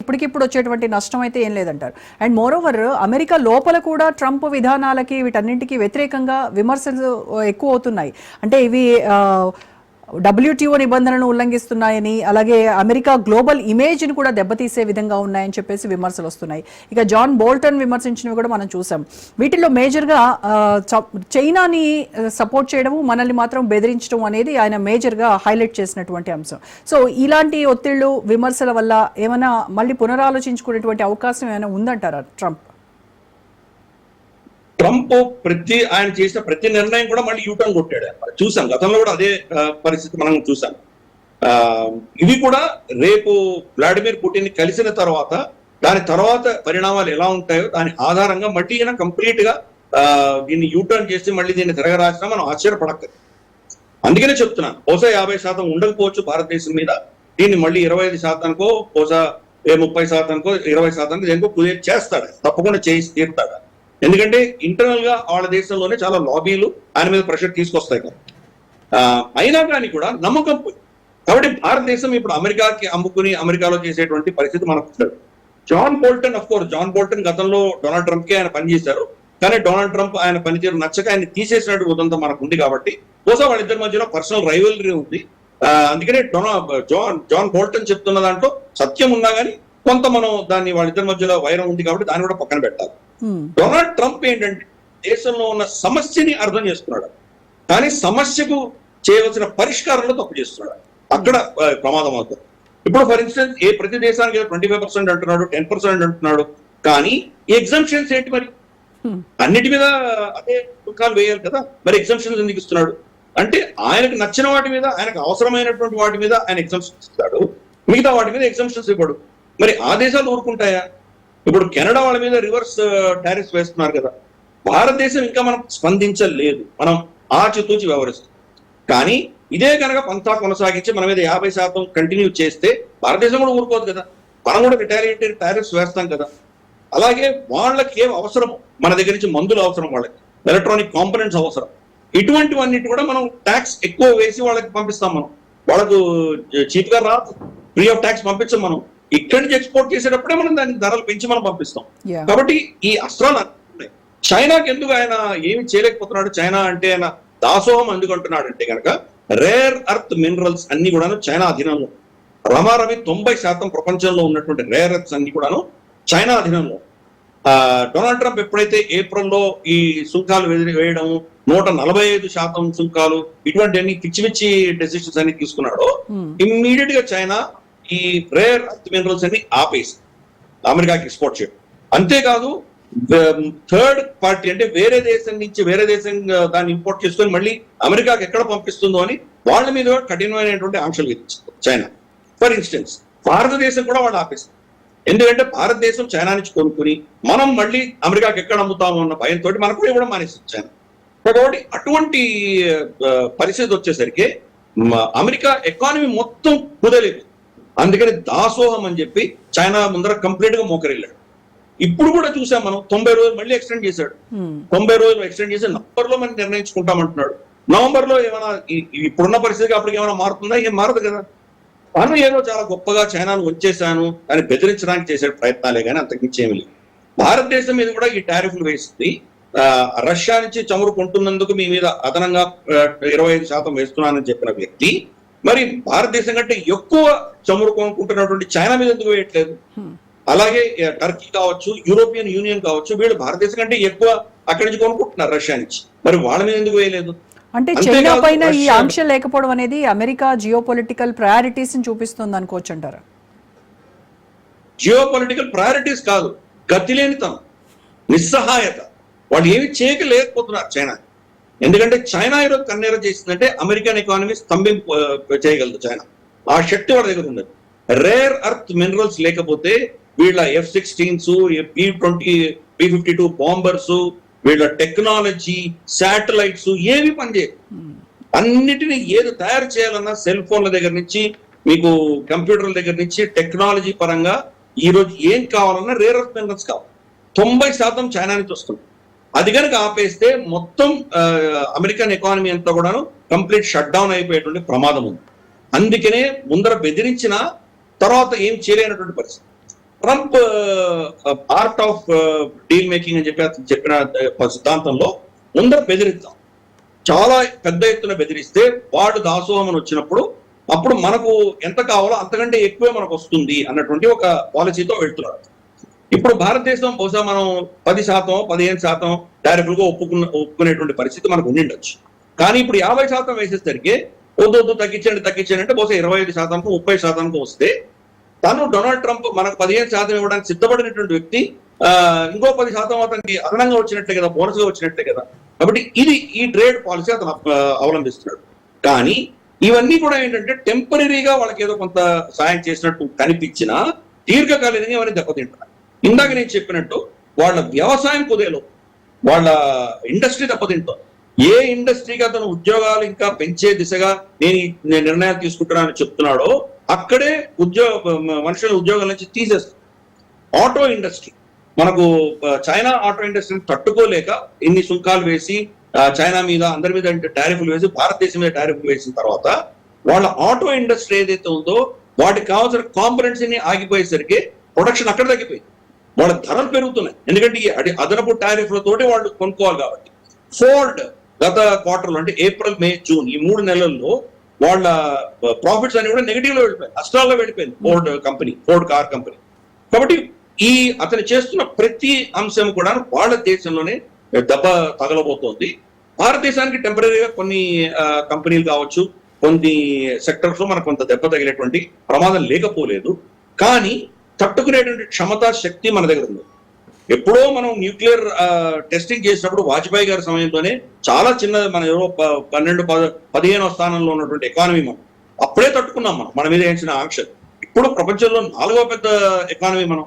ఇప్పటికిప్పుడు వచ్చేటువంటి నష్టం అయితే ఏం లేదంటారు. అండ్ మోరోవర్ అమెరికా లోపల కూడా ట్రంప్ విధానాలకి వీటన్నింటికి వ్యతిరేకంగా విమర్శలు ఎక్కువ అవుతున్నాయి. అంటే ఇవి WTO నిబంధనలను ఉల్లంఘిస్తున్నాయని, అలాగే అమెరికా గ్లోబల్ ఇమేజ్ని కూడా దెబ్బతీసే విధంగా ఉన్నాయని చెప్పేసి విమర్శలు వస్తున్నాయి. ఇక జాన్ బోల్టన్ విమర్శించినవి కూడా మనం చూసాం. వీటిల్లో మేజర్గా చైనాని సపోర్ట్ చేయడము, మనల్ని మాత్రం బెదిరించడం అనేది ఆయన మేజర్గా హైలైట్ చేసినటువంటి అంశం. సో ఇలాంటి ఒత్తిళ్లు, విమర్శల వల్ల ఏమైనా మళ్ళీ పునరాలోచించుకునేటువంటి అవకాశం ఏమైనా ఉందంటారా ట్రంప్? ట్రంప్ ఆయన చేసిన ప్రతి నిర్ణయం కూడా మళ్ళీ యూటర్న్ కొట్టాడు. చూసాం, గతంలో కూడా అదే పరిస్థితి మనం చూసాం. ఇవి కూడా రేపు వ్లాడిమిర్ పుటిన్ కలిసిన తర్వాత దాని తర్వాత పరిణామాలు ఎలా ఉంటాయో దాని ఆధారంగా మళ్ళీ ఈయన కంప్లీట్ గా దీన్ని యూటర్న్ చేసి మళ్ళీ దీన్ని తిరగరాసినా మనం ఆశ్చర్యపడక్కర్లేదు. అందుకనే చెప్తున్నాను, బహుశా 50% ఉండకపోవచ్చు భారతదేశం మీద, దీన్ని మళ్ళీ 25%కో, బహుశా 30%కో, 20%కో దేనికో క్లియర్ చేస్తాడు, తప్పకుండా చేసి తీరుతాడు. ఎందుకంటే ఇంటర్నల్ గా వాళ్ళ దేశంలోనే చాలా లాబీలు ఆయన మీద ప్రెషర్ తీసుకొస్తాయి కదా. అయినా కానీ కూడా నమ్మకం పోయి, కాబట్టి భారతదేశం ఇప్పుడు అమెరికాకి అమ్ముకుని అమెరికాలో చేసేటువంటి పరిస్థితి మనకు వస్తుంది. జాన్ బోల్టన్ గతంలో డొనాల్డ్ ట్రంప్ కి ఆయన పనిచేశారు, కానీ డొనాల్డ్ ట్రంప్ ఆయన పనితీరు నచ్చక ఆయన తీసేసినట్టు ఉదంతం మనకు ఉంది. కాబట్టి బహుశా వాళ్ళిద్దరి మధ్యలో పర్సనల్ రైవలరీ ఉంది. అందుకనే జాన్ బోల్టన్ చెప్తున్న దాంట్లో సత్యం ఉన్నా కానీ కొంత మనం దాన్ని వాళ్ళిద్దరి మధ్యలో వైరం ఉంది కాబట్టి దాన్ని కూడా పక్కన పెట్టాలి. డొనాల్డ్ ట్రంప్ ఏంటంటే దేశంలో ఉన్న సమస్యని అర్థం చేసుకున్నాడు, కానీ సమస్యకు చేయవలసిన పరిష్కారంలో తప్పు చేస్తున్నాడు. అక్కడ ప్రమాదం అవుతుంది. ఇప్పుడు ఫర్ ఇన్స్టెన్స్ ప్రతి దేశానికి 25% అంటున్నాడు, 10% అంటున్నాడు, కానీ ఈ ఎగ్జామ్షన్స్ ఏంటి? మరి అన్నిటి మీద అదే దుఃఖాలు వేయాలి కదా, మరి ఎగ్జామ్షన్స్ ఎందుకు ఇస్తున్నాడు? అంటే ఆయనకు నచ్చిన వాటి మీద, ఆయనకు అవసరమైనటువంటి వాటి మీద ఆయన ఎగ్జామ్షన్స్ ఇస్తాడు, మిగతా వాటి మీద ఎగ్జామ్షన్స్ ఇవ్వడు. మరి ఆ దేశాలు ఊరుకుంటాయా? ఇప్పుడు కెనడా వాళ్ళ మీద రివర్స్ టారిఫ్స్ వేస్తున్నారు కదా. భారతదేశం ఇంకా మనం స్పందించలేదు, మనం ఆచితూచి వ్యవహరిస్తాం. కానీ ఇదే కనుక పంతా కొనసాగించి మన మీద 50% కంటిన్యూ చేస్తే భారతదేశం కూడా ఊరుకోదు కదా, మనం కూడా రిటాలియేటరీ టారిఫ్స్ వేస్తాం కదా. అలాగే వాళ్ళకి ఏం అవసరం, మన దగ్గర నుంచి మందులు అవసరం, వాళ్ళకి ఎలక్ట్రానిక్ కాంపోనెంట్స్ అవసరం, ఇటువంటివన్నిటి కూడా మనం ట్యాక్స్ ఎక్కువ వేసి వాళ్ళకి పంపిస్తాం. మనం వాళ్ళకు చీప్ గా రాదు, ఫ్రీ ఆఫ్ ట్యాక్స్ పంపించాం. మనం ఇక్కడి నుంచి ఎక్స్పోర్ట్ చేసేటప్పుడే మనం దానికి ధరలు పెంచి మనం పంపిస్తాం. కాబట్టి ఈ అస్త్రాలు ఉన్నాయి. చైనాకి ఎందుకు ఆయన ఏమి చేయలేకపోతున్నాడు? చైనా అంటే ఆయన దాసోహం ఎందుకు అంటున్నాడు అంటే కనుక రేర్ అర్త్ మినరల్స్ అన్ని కూడాను చైనా అధీనంలో. రమారవి 90% ప్రపంచంలో ఉన్నటువంటి రేర్ అర్త్స్ అన్ని కూడాను చైనా అధీనంలో. డొనాల్డ్ ట్రంప్ ఎప్పుడైతే ఏప్రిల్లో ఈ సుంకాలు వేయడం, 145% సుంకాలు, ఇటువంటి అన్ని పిచ్చి పిచ్చి డెసిషన్స్ అన్ని తీసుకున్నాడో ఇమ్మీడియట్ గా చైనా ఈ రేర్ అర్త్ మినరల్స్ అన్ని ఆపేసి అమెరికాకి ఎక్స్పోర్ట్ చేయడం. అంతేకాదు థర్డ్ పార్టీ అంటే వేరే దేశం దాన్ని ఇంపోర్ట్ చేసుకొని మళ్ళీ అమెరికాకి ఎక్కడ పంపిస్తుందో అని వాళ్ళ మీద కఠినమైనటువంటి ఆంక్షలు విధించింది చైనా. ఫర్ ఇన్స్టెన్స్ భారతదేశం కూడా వాళ్ళు ఆపేస్తుంది. ఎందుకంటే భారతదేశం చైనా నుంచి కొనుక్కుని మనం మళ్ళీ అమెరికాకి ఎక్కడ అమ్ముతాము అన్న భయంతో మనకు కూడా ఇవ్వడం మానేస్తుంది చైనా. కాబట్టి అటువంటి పరిస్థితి వచ్చేసరికి అమెరికా ఎకానమీ మొత్తం కుదలేదు. అందుకని దాసోహం అని చెప్పి చైనా ముందర కంప్లీట్ గా మోకరిల్లాడు. ఇప్పుడు కూడా చూసాం మనం, 90 రోజులు మళ్ళీ ఎక్స్టెండ్ చేశాడు. 90 రోజులు ఎక్స్టెండ్ చేసి నవంబర్ లో మనం నిర్ణయించుకుంటామంటున్నాడు. నవంబర్ లో ఏమైనా ఇప్పుడున్న పరిస్థితికి అప్పటికి ఏమైనా మారుతుందా? ఏం మారదు కదా. తను ఏదో చాలా గొప్పగా చైనాను వచ్చేసాను అని బెదిరించడానికి చేసే ప్రయత్నాలే కానీ అంతకుమించి ఏమి లేదు. భారతదేశం మీద కూడా ఈ టారిఫ్లు వేస్తుంది. రష్యా నుంచి చమురు కొంటున్నందుకు మీ మీద అదనంగా 25% వేస్తున్నానని చెప్పిన వ్యక్తి మరి భారతదేశం కంటే ఎక్కువ చమురు కొనుక్కుంటున్నటువంటి చైనా మీద ఎందుకు వేయట్లేదు? అలాగే టర్కీ కావచ్చు, యూరోపియన్ యూనియన్ కావచ్చు, వీళ్ళు భారతదేశం కంటే ఎక్కువ అక్కడి నుంచి కొనుక్కుంటున్నారు రష్యా నుంచి, మరి వాళ్ళ మీద ఎందుకు వేయలేదు? అంటే చైనా పైన ఈ ఆంక్ష లేకపోవడం అనేది అమెరికా జియోపొలిటికల్ ప్రయారిటీస్ ని చూపిస్తుంది అనుకోవచ్చు అంటారా? జియోపొలిటికల్ ప్రయారిటీస్ కాదు, గతిలేనితనం, నిస్సహాయత. వాళ్ళు ఏమి చేయలేకపోతున్నారు చైనా. ఎందుకంటే చైనా ఈరోజు కన్నెర చేసిందంటే అమెరికన్ ఎకానమీ స్తంభింపు చేయగలదు చైనా. ఆ శక్తి వాళ్ళ దగ్గర ఉండదు. రేర్ అర్త్ మినరల్స్ లేకపోతే వీళ్ళ F-16s, B-20, B-52 బాంబర్స్, వీళ్ళ టెక్నాలజీ, శాటిలైట్స్ ఏవి పనిచేయవు. అన్నిటినీ ఏది తయారు చేయాలన్నా సెల్ ఫోన్ల దగ్గర నుంచి మీకు కంప్యూటర్ల దగ్గర నుంచి టెక్నాలజీ పరంగా ఈ రోజు ఏం కావాలన్నా రేర్ అర్త్ మినరల్స్ కావాలి. 90% చైనా నుంచి వస్తుంది. అది కనుక ఆపేస్తే మొత్తం అమెరికన్ ఎకానమీ అంతా కూడాను కంప్లీట్ షట్ డౌన్ అయిపోయేటువంటి ప్రమాదం ఉంది. అందుకనే ముందర బెదిరించిన తర్వాత ఏం చేయలేనటువంటి పరిస్థితి. Trump art of deal making అని చెప్పి అతను చెప్పిన సిద్ధాంతంలో ముందర బెదిరిద్దాం, చాలా పెద్ద ఎత్తున బెదిరిస్తే వాడు దాసోహం వచ్చినప్పుడు అప్పుడు మనకు ఎంత కావాలో అంతకంటే ఎక్కువే మనకు వస్తుంది అన్నటువంటి ఒక పాలసీతో వెళ్తున్నారు. ఇప్పుడు భారతదేశం బహుశా మనం 10%, 15% టారిఫ్లుగా ఒప్పుకునేటువంటి పరిస్థితి మనకు ఉండిండొచ్చు. కానీ ఇప్పుడు 50% వేసేసరికి వద్దు తగ్గించండి అంటే బహుశా 25%, 30% వస్తే తను డొనాల్డ్ ట్రంప్ మనకు 15% ఇవ్వడానికి సిద్ధపడినటువంటి వ్యక్తి ఇంకో 10% అతనికి అదనంగా వచ్చినట్లే కదా, బోనస్ గా వచ్చినట్లే కదా. కాబట్టి ఈ ట్రేడ్ పాలసీ అతను అవలంబిస్తున్నాడు. కానీ ఇవన్నీ కూడా ఏంటంటే టెంపరీగా వాళ్ళకి ఏదో కొంత సాయం చేసినట్టు కనిపించినా దీర్ఘకాలీనంగా ఇవన్నీ దెబ్బతింటున్నారు. ఇందాక నేను చెప్పినట్టు వాళ్ళ వ్యవసాయం కుదేలో, వాళ్ళ ఇండస్ట్రీ దెబ్బతింటుంది. ఏ ఇండస్ట్రీకి అతను ఉద్యోగాలు ఇంకా పెంచే దిశగా నేను నిర్ణయాలు తీసుకుంటున్నానని చెప్తున్నాడో అక్కడే మనుషుల ఉద్యోగాల నుంచి తీసేస్తారు. ఆటో ఇండస్ట్రీ, మనకు చైనా ఆటో ఇండస్ట్రీని తట్టుకోలేక ఇన్ని సుంకాలు వేసి చైనా మీద అందరి మీద టారిఫ్లు వేసి భారతదేశం మీద టారిఫ్లు వేసిన తర్వాత వాళ్ళ ఆటో ఇండస్ట్రీ ఏదైతే ఉందో వాటికి కావాల్సిన కాంపనెంట్స్ ని ఆగిపోయేసరికి ప్రొడక్షన్ అక్కడ తగ్గిపోయింది. వాళ్ళ ధరలు పెరుగుతున్నాయి, ఎందుకంటే ఈ అదనపు టారిఫ్లతోటి వాళ్ళు కొనుక్కోవాలి కాబట్టి. ఫోర్డ్ గత క్వార్టర్లో అంటే ఏప్రిల్, మే, జూన్ ఈ 3 నెలల్లో వాళ్ళ ప్రాఫిట్స్ అన్ని కూడా నెగిటివ్ లో వెళ్ళిపోయాయి, నష్టాల్లో వెళ్ళిపోయింది ఫోర్డ్ కార్ కంపెనీ. కాబట్టి అతను చేస్తున్న ప్రతి అంశం కూడా వాళ్ళ దేశంలోనే దెబ్బ తగలబోతోంది. భారతదేశానికి టెంపరీగా కొన్ని కంపెనీలు కావచ్చు, కొన్ని సెక్టర్స్ లో మనకు కొంత దెబ్బ తగిలేటువంటి ప్రమాదం లేకపోలేదు. కానీ తట్టుకునేటువంటి క్షమతా శక్తి మన దగ్గర ఉంది. ఎప్పుడో మనం న్యూక్లియర్ టెస్టింగ్ చేసినప్పుడు వాజ్పేయి గారి సమయంలోనే చాలా చిన్నది, మన 12-15వ స్థానంలో ఉన్నటువంటి ఎకానమీ మనం అప్పుడే తట్టుకున్నాం. మన మీద వేసిన ఆంక్షలు. ఇప్పుడు ప్రపంచంలో 4వ పెద్ద ఎకానమీ మనం.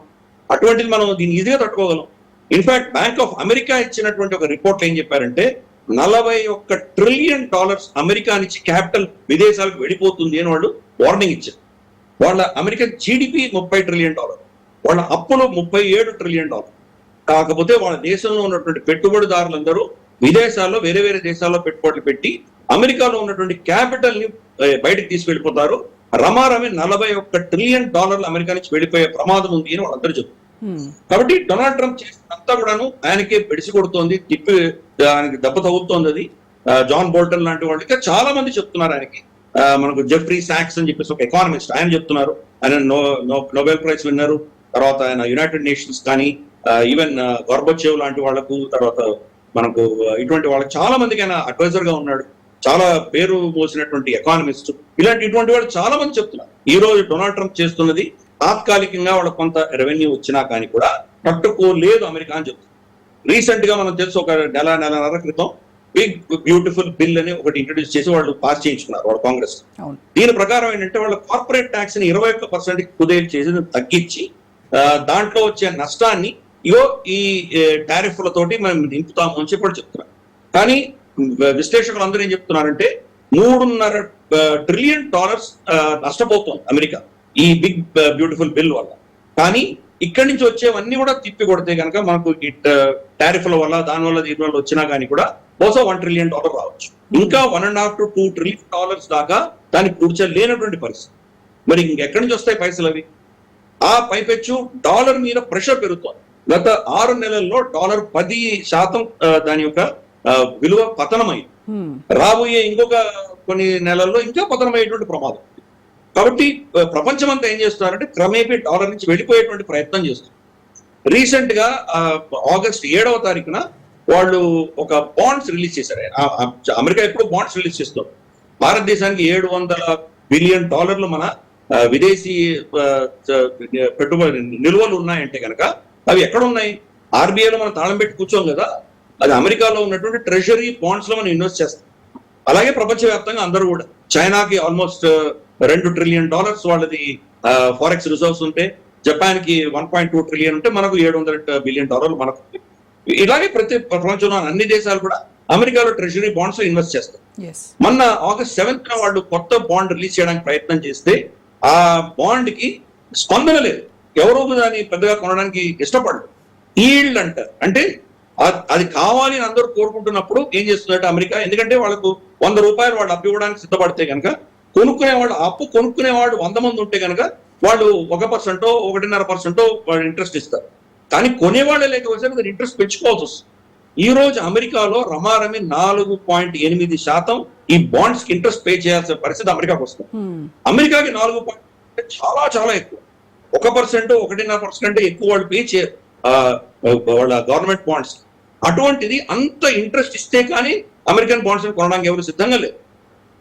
అటువంటిది మనం దీన్ని ఈజీగా తట్టుకోగలం. ఇన్ఫాక్ట్ బ్యాంక్ ఆఫ్ అమెరికా ఇచ్చినటువంటి ఒక రిపోర్ట్ ఏం చెప్పారంటే $41 ట్రిలియన్ అమెరికా నుంచి క్యాపిటల్ విదేశాలకు వెళ్ళిపోతుంది అని వాళ్ళు వార్నింగ్ ఇచ్చారు. వాళ్ళ అమెరికన్ జీడిపి $30 ట్రిలియన్, వాళ్ళ అప్పులు $37 ట్రిలియన్. కాకపోతే వాళ్ళ దేశంలో ఉన్నటువంటి పెట్టుబడిదారులందరూ విదేశాల్లో వేరే వేరే దేశాల్లో పెట్టుబడులు పెట్టి అమెరికాలో ఉన్నటువంటి క్యాపిటల్ ని బయటకు తీసుకెళ్లిపోతారు. రమారమి $41 ట్రిలియన్ అమెరికా నుంచి వెళ్ళిపోయే ప్రమాదం ఉంది అని వాళ్ళందరూ చెప్తారు. కాబట్టి డొనాల్డ్ ట్రంప్ చేసినంతా కూడాను ఆయనకే బెడిసి కొడుతోంది, తిప్పి ఆయనకి దెబ్బ తగులుతోంది. అది జాన్ బోల్టన్ లాంటి వాళ్ళకి చాలా మంది చెప్తున్నారు ఆయనకి. మనకు జెఫ్రీ సాక్స్ అని చెప్పేసి ఒక ఎకానమిస్ట్, ఆయన చెప్తున్నారు. ఆయన నోబెల్ ప్రైజ్ విన్నారు. తర్వాత ఆయన యునైటెడ్ నేషన్స్ కానీ ఈవెన్ గోర్బచేవ్ లాంటి వాళ్లకు, తర్వాత మనకు ఇటువంటి వాళ్ళకి చాలా మందికి ఆయన అడ్వైజర్ గా ఉన్నాడు. చాలా పేరు మోసినటువంటి ఎకానమిస్ట్. ఇటువంటి వాళ్ళు చాలా మంది చెప్తున్నారు. ఈ రోజు డొనాల్డ్ ట్రంప్ చేస్తున్నది తాత్కాలికంగా వాళ్ళకి కొంత రెవెన్యూ వచ్చినా కానీ కూడా తట్టుకోలేదు అమెరికా అని చెప్తున్నారు. రీసెంట్ గా మనం తెలుసు, ఒక నెలన్నర క్రితం బిగ్ బ్యూటిఫుల్ బిల్ అని ఒకటి ఇంట్రడ్యూస్ చేసి వాళ్ళు పాస్ చేయించుకున్నారు వాళ్ళ కాంగ్రెస్. దీని ప్రకారం ఏంటంటే వాళ్ళ కార్పొరేట్ ట్యాక్స్ ని 21% కుదేలు చేసి తగ్గించి దాంట్లో వచ్చే నష్టాన్ని ఈ టారిఫ్లతోటి మనం దింపుతాము అని చెప్పి చెప్తున్నారు. కానీ విశ్లేషకులు అందరూ ఏం చెప్తున్నారంటే $3.5 ట్రిలియన్ నష్టపోతుంది అమెరికా ఈ బిగ్ బ్యూటిఫుల్ బిల్ వల్ల. కానీ ఇక్కడి నుంచి వచ్చేవన్నీ కూడా తిప్పి కొడితే కనుక మనకు ఈ టారిఫ్ల వల్ల దానివల్ల దీనివల్ల వచ్చినా కానీ కూడా బహుశా $1 ట్రిలియన్ రావచ్చు. ఇంకా $1.5 to $2 ట్రిలియన్ దాకా దానికి కూర్చోలేనటువంటి పరిస్థితి. మరి ఇంకెక్కడి నుంచి వస్తాయి పైసలు అవి? ఆ పైపెచ్చు డాలర్ మీద ప్రెషర్ పెరుగుతోంది. గత 6 నెలల్లో డాలర్ 10% దాని యొక్క విలువ పతనమైంది. రాబోయే ఇంకొక కొన్ని నెలల్లో ఇంకా పతనమయ్యేటువంటి ప్రమాదం. కాబట్టి ప్రపంచం అంతా ఏం చేస్తున్నారంటే క్రమేపీ డాలర్ నుంచి వెళ్ళిపోయేటువంటి ప్రయత్నం చేస్తున్నారు. రీసెంట్ గా ఆగస్ట్ 7వ తారీఖున వాళ్ళు ఒక బాండ్స్ రిలీజ్ చేశారు. అమెరికా ఎప్పుడు బాండ్స్ రిలీజ్ చేస్తారు. భారతదేశానికి $700 బిలియన్ మన విదేశీ పెట్టుబడి నిల్వలు ఉన్నాయంటే కనుక అవి ఎక్కడ ఉన్నాయి? ఆర్బీఐలో మనం తాళం పెట్టి కూర్చోం కదా, అది అమెరికాలో ఉన్నటువంటి ట్రెజరీ బాండ్స్ లో మనం ఇన్వెస్ట్ చేస్తాం. అలాగే ప్రపంచవ్యాప్తంగా అందరూ కూడా చైనాకి ఆల్మోస్ట్ $2 ట్రిలియన్ వాళ్ళది ఫారెక్స్ రిజర్వ్స్ ఉంటే, జపాన్ కి 1.2 ట్రిలియన్ ఉంటే మనకు $700 బిలియన్ మనకు. ఇలాగే ప్రపంచంలో అన్ని దేశాలు కూడా అమెరికాలో ట్రెజరీ బాండ్స్ లో ఇన్వెస్ట్ చేస్తాం. మొన్న ఆగస్ట్ 7th వాళ్ళు కొత్త బాండ్ రిలీజ్ చేయడానికి ప్రయత్నం చేస్తే ఆ బాండ్ కి స్పందన లేదు. ఎవరో దాన్ని పెద్దగా కొనడానికి ఇష్టపడరు. ఈల్డ్ అంటారు. అంటే అది కావాలి అని అందరూ కోరుకుంటున్నప్పుడు ఏం చేస్తున్నట్టు అమెరికా, ఎందుకంటే వాళ్ళకు $100 వాళ్ళు అప్పు ఇవ్వడానికి సిద్ధపడితే కనుక కొనుక్కునేవాడు 100 మంది ఉంటే కనుక వాళ్ళు 1%, 1.5% వాళ్ళు ఇంట్రెస్ట్ ఇస్తారు. కానీ కొనేవాళ్ళే లేకపోతే ఇంట్రెస్ట్ పెంచుకోవాల్సి వస్తుంది. ఈ రోజు అమెరికాలో రమారమి 4.8% ఈ బాండ్స్ కి ఇంట్రెస్ట్ పే చేయాల్సిన పరిస్థితి అమెరికాకు వస్తుంది. అమెరికాకి 4 చాలా చాలా ఎక్కువ. 1%, 1.5% ఎక్కువ వాళ్ళు పే చేయరు వాళ్ళ గవర్నమెంట్ బాండ్స్. అటువంటిది అంత ఇంట్రెస్ట్ ఇస్తే కానీ అమెరికన్ బాండ్స్ కొనడానికి ఎవరు సిద్ధంగా లేదు.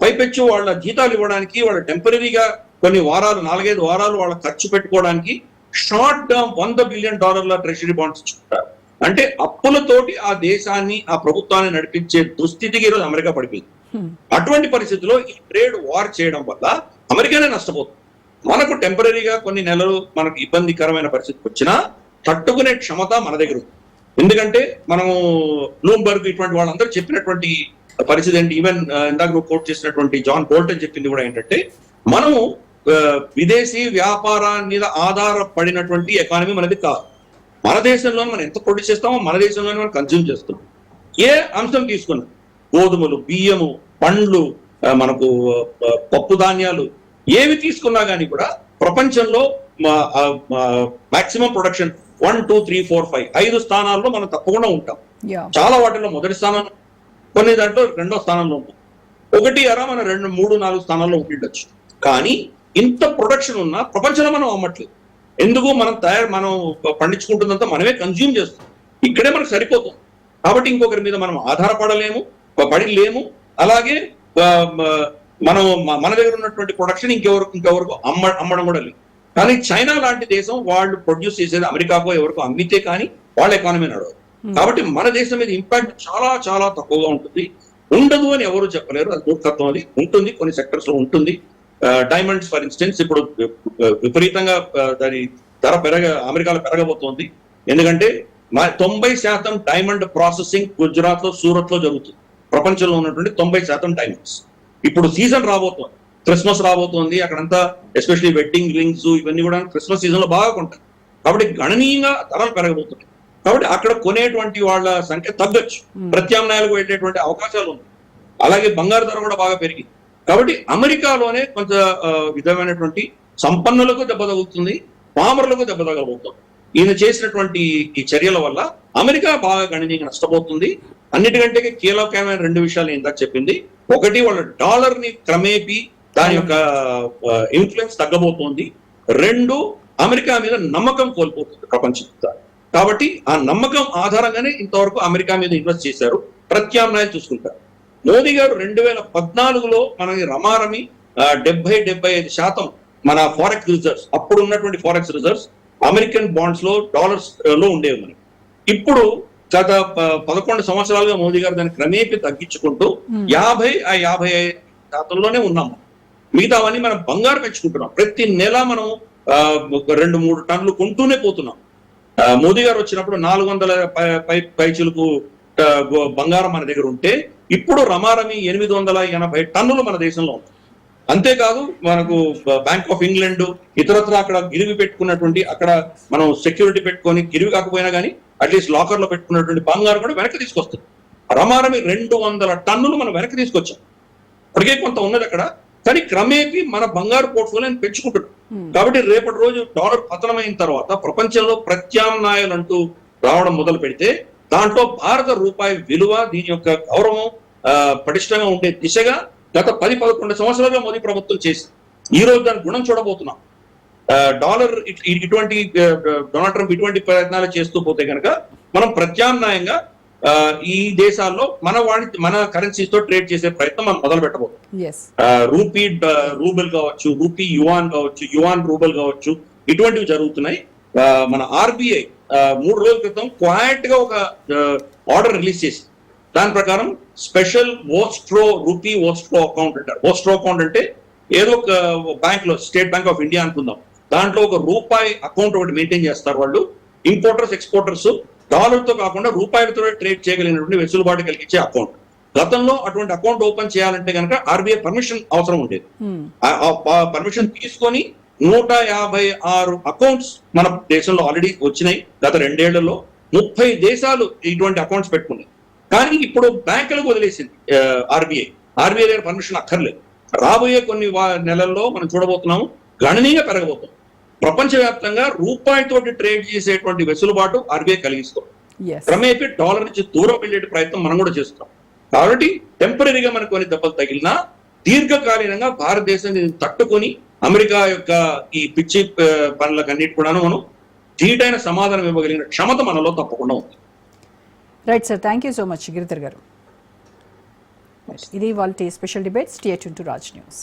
పైపెచ్చు వాళ్ళ జీతాలు ఇవ్వడానికి, వాళ్ళ టెంపరీగా కొన్ని వారాలు 4-5 వారాలు వాళ్ళ ఖర్చు పెట్టుకోవడానికి short term $100 billion treasury bonds ఇచ్చుకుంటారు. అంటే అప్పులతోటి ఆ దేశాన్ని, ఆ ప్రభుత్వాన్ని నడిపించే దుస్థితికి ఈరోజు అమెరికా పడిపోయింది. అటువంటి పరిస్థితుల్లో ఈ ట్రేడ్ వార్ చేయడం వల్ల అమెరికానే నష్టపోతుంది. మనకు టెంపరీగా కొన్ని నెలలు మనకు ఇబ్బందికరమైన పరిస్థితి వచ్చినా తట్టుకునే క్షమత మన దగ్గర ఉంది. ఎందుకంటే మనము బ్లూంబర్గ్ ఇటువంటి వాళ్ళందరూ చెప్పినటువంటి పరిస్థితి ఏంటి, ఈవెన్ ఇందాక నువ్వు కోట్ చేసినటువంటి జాన్ బోల్టన్ చెప్పింది కూడా ఏంటంటే, మనము విదేశీ వ్యాపారాన్ని మీద ఆధారపడినటువంటి ఎకానమీ మనది కాదు. మన దేశంలో మనం ఎంత ప్రొడ్యూస్ చేస్తామో మన దేశంలోనే మనం కన్జ్యూమ్ చేస్తాం. ఏ అంశం తీసుకున్నా, గోధుమలు, బియ్యము, పండ్లు, మనకు పప్పు ధాన్యాలు ఏవి తీసుకున్నా కానీ కూడా ప్రపంచంలో మాక్సిమం ప్రొడక్షన్ 1, 2, 3, 4, 5 5 స్థానాల్లో మనం తప్పకుండా ఉంటాం. చాలా వాటిలో మొదటి స్థానం, కొన్ని దాంట్లో 2వ స్థానంలో ఉంటాం. 1 మనం 2, 3, 4 స్థానాల్లో ఉంటుండొచ్చు. కానీ ఇంత ప్రొడక్షన్ ఉన్నా ప్రపంచంలో మనం అమ్మట్లేదు. ఎందుకు? మనం పండించుకుంటుందంతా మనమే కన్జ్యూమ్ చేస్తాం. ఇక్కడే మనకు సరిపోతుంది. కాబట్టి ఇంకొకరి మీద మనం ఆధారపడలేము, పడిలేము. అలాగే మనం మన దగ్గర ఉన్నటువంటి ప్రొడక్షన్ ఇంకెవరికి అమ్మడం కూడా లేదు. కానీ చైనా లాంటి దేశం వాళ్ళు ప్రొడ్యూస్ చేసేది అమెరికాకో ఎవరికో అమ్మితే కానీ వాళ్ళ ఎకానమీ నడవదు. కాబట్టి మన దేశం మీద ఇంపాక్ట్ చాలా చాలా తక్కువగా ఉంటుంది. ఉండదు అని ఎవరు చెప్పలేరు, అది మూర్ఖత్వం. అది ఉంటుంది, కొన్ని సెక్టర్స్ లో ఉంటుంది. డైమండ్స్ ఫర్ ఇన్స్టెన్స్ ఇప్పుడు విపరీతంగా దాని ధర అమెరికాలో పెరగబోతోంది. ఎందుకంటే 90% డైమండ్ ప్రాసెసింగ్ గుజరాత్ లో, సూరత్ లో జరుగుతుంది. ప్రపంచంలో ఉన్నటువంటి 90% డైమండ్స్. ఇప్పుడు సీజన్ రాబోతోంది, క్రిస్మస్ రాబోతోంది. అక్కడంతా ఎస్పెషల్లీ వెడ్డింగ్ రింగ్స్ ఇవన్నీ కూడా క్రిస్మస్ సీజన్ లో బాగా కొంటారు. కాబట్టి గణనీయంగా ధరలు పెరగబోతున్నాయి. కాబట్టి అక్కడ కొనేటువంటి వాళ్ళ సంఖ్య తగ్గొచ్చు, ప్రత్యామ్నాయాలకు వెళ్ళేటువంటి అవకాశాలు ఉన్నాయి. అలాగే బంగారు ధర కూడా బాగా పెరిగింది. కాబట్టి అమెరికాలోనే కొంత విధమైనటువంటి సంపన్నులకు దెబ్బ తగులుతుంది, పామరులకు దెబ్బ తగలబోతుంది. ఈయన చేసినటువంటి ఈ చర్యల వల్ల అమెరికా బాగా గణనీయంగా నష్టపోతుంది. అన్నిటికంటే కీలకమైన 2 విషయాలు ఇందాక చెప్పింది. ఒకటి, వాళ్ళ డాలర్ ని క్రమేపీ దాని యొక్క ఇన్ఫ్లుయెన్స్ తగ్గబోతోంది. 2, అమెరికా మీద నమ్మకం కోల్పోతుంది ప్రపంచంతో. కాబట్టి ఆ నమ్మకం ఆధారంగానే ఇంతవరకు అమెరికా మీద ఇన్వెస్ట్ చేశారు. ప్రత్యామ్నాయాలు చూసుకుంటారు. మోదీ గారు 2014లో మనకి రమారమి 70-75% మన ఫారెక్స్ రిజర్వ్స్, అప్పుడు ఉన్నటువంటి ఫారెక్స్ రిజర్వ్స్ అమెరికన్ బాండ్స్ లో, డాలర్స్ లో ఉండేవి మనకి. ఇప్పుడు గత 11 సంవత్సరాలుగా మోదీ గారు దాన్ని క్రమేపీ తగ్గించుకుంటూ 50-55%లోనే ఉన్నాము. మిగతావన్నీ మనం బంగారు పెంచుకుంటున్నాం. ప్రతి నెల మనం 2-3 టన్నులు కొంటూనే పోతున్నాం. మోదీ గారు వచ్చినప్పుడు 400 పైచిలకు బంగారం మన దగ్గర ఉంటే ఇప్పుడు రమారమి 880 టన్నులు మన దేశంలో ఉంది. అంతేకాదు మనకు బ్యాంక్ ఆఫ్ ఇంగ్లాండ్ ఇతరత్ర అక్కడ గిరివి పెట్టుకున్నటువంటి, అక్కడ మనం సెక్యూరిటీ పెట్టుకొని గిరివి కాకపోయినా కానీ అట్లీస్ట్ లాకర్ లో పెట్టుకున్నటువంటి బంగారం కూడా వెనక్కి తీసుకొస్తుంది. రమారమి 200 టన్నులు మనం వెనక్కి తీసుకొచ్చాం. ఇప్పటికే కొంత ఉన్నది అక్కడ, కానీ క్రమేపీ మన బంగారు పోర్ట్ఫోలియోని పెంచుకుంటున్నాం. కాబట్టి రేపటి రోజు డాలర్ పతనమైన తర్వాత ప్రపంచంలో ప్రత్యామ్నాయాలు అంటూ రావడం మొదలు పెడితే దాంట్లో భారత రూపాయి విలువ, దీని యొక్క గౌరవం పటిష్టంగా ఉండే దిశగా గత 10-11 సంవత్సరాలుగా మోదీ ప్రభుత్వం చేసింది. ఈ రోజు దాని గుణం చూడబోతున్నాం. డాలర్ ఇటువంటి డొనాల్డ్ ట్రంప్ ఇటువంటి ప్రయత్నాలు చేస్తూ పోతే కనుక మనం ప్రత్యామ్నాయంగా ఈ దేశాల్లో మన కరెన్సీతో ట్రేడ్ చేసే ప్రయత్నం మనం మొదలు పెట్టబోతున్నాం. రూబుల్ కావచ్చు, రూపీ యువాన్ కావచ్చు, యువాన్ రూబుల్ కావచ్చు, ఇటువంటివి జరుగుతున్నాయి. మన ఆర్బీఐ 3 రోజుల క్రితం క్వాయిట్ గా ఒక ఆర్డర్ రిలీజ్ చేసి దాని ప్రకారం స్పెషల్ రూపీ వోస్ట్రో అకౌంట్ అంటారు. వోస్ట్రో అకౌంట్ అంటే ఏదో ఒక బ్యాంక్ లో, స్టేట్ బ్యాంక్ ఆఫ్ ఇండియా అనుకుందాం, దాంట్లో ఒక రూపాయి అకౌంట్ ఒకటి మెయింటైన్ చేస్తారు వాళ్ళు. ఇంపోర్టర్స్, ఎక్స్పోర్టర్స్ డాలర్ తో కాకుండా రూపాయలతో ట్రేడ్ చేయగలిగినటువంటి వెసులుబాటు కలిగించే అకౌంట్. గతంలో అటువంటి అకౌంట్ ఓపెన్ చేయాలంటే కనుక ఆర్బీఐ పర్మిషన్ అవసరం ఉండేది. పర్మిషన్ తీసుకొని 156 అకౌంట్స్ మన దేశంలో ఆల్రెడీ వచ్చినాయి. గత 2 ఏళ్లలో 30 దేశాలు ఇటువంటి అకౌంట్స్ పెట్టుకున్నాయి. కానీ ఇప్పుడు బ్యాంకులకు వదిలేసింది ఆర్బీఐ. దగ్గర పర్మిషన్ అక్కర్లేదు. రాబోయే కొన్ని నెలల్లో మనం చూడబోతున్నాము, గణనీయంగా పెరగబోతుంది. ప్రపంచవ్యాప్తంగా రూపాయితోటి ట్రేడ్ చేసేటువంటి వెసులుబాటు ఆర్బీఐ కలిగిస్తాం. ఎస్ క్రమేపీ డాలర్ నుంచి దూరం వెళ్ళే ప్రయత్నం మనం కూడా చేస్తాం. కాబట్టి టెంపరీగా మనకు కొన్ని దెబ్బలు తగిలినా దీర్ఘకాలీనంగా భారతదేశం దీన్ని తట్టుకొని అమెరికా యొక్క ఈ పిచ్చి పనులకన్నిటి కూడాను మనం ధీటైన సమాధానం ఇవ్వగలిగిన క్షమత మనలో తప్పకుండా ఉంది. Right sir, thank you so much Giridhar గారు. ఇది వాళ్ళ special debate. Stay tune to Raj news.